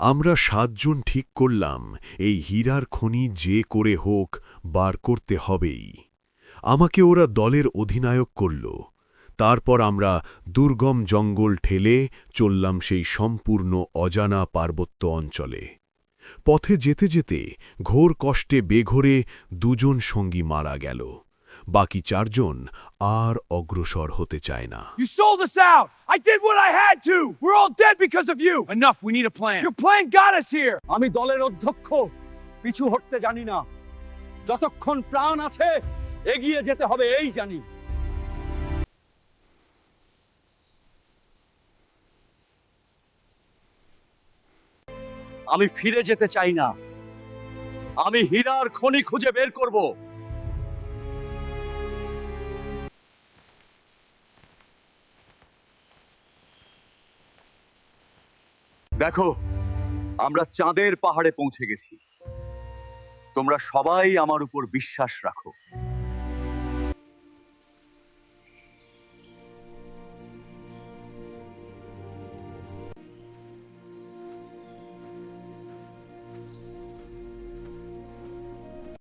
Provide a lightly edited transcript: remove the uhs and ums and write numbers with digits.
আমরা ৭ জন ঠিক করলাম এই হীরার খনি যে করে হোক বার করতে হবেই। আমাকে ওরা দলের অধিনায়ক করল। তারপর আমরা দুর্গম জঙ্গল ঠেলে চললাম সেই সম্পূর্ণ অজানা পার্বত্য অঞ্চলে। পথে যেতে যেতে ঘোর কষ্টে বেঘোরে ২ জন সঙ্গী মারা গেল। বাকি ৪ জন আর অগ্রসর হতে চায় না। You sold us out! I did what I had to! We're all dead because of you! Enough, we need a plan. Your plan got us here! আমি দলের অধ্যক্ষ, পিছু হটতে জানি না। যতক্ষণ প্রাণ আছে এগিয়ে যেতে হবে এই জানি। আমি ফিরে যেতে চাই না। আমি হীরার খনি খুঁজে বের করব। দেখো, আমরা চাঁদের পাহাড়ে পৌঁছে গেছি। তোমরা সবাই আমার উপর বিশ্বাস রাখো।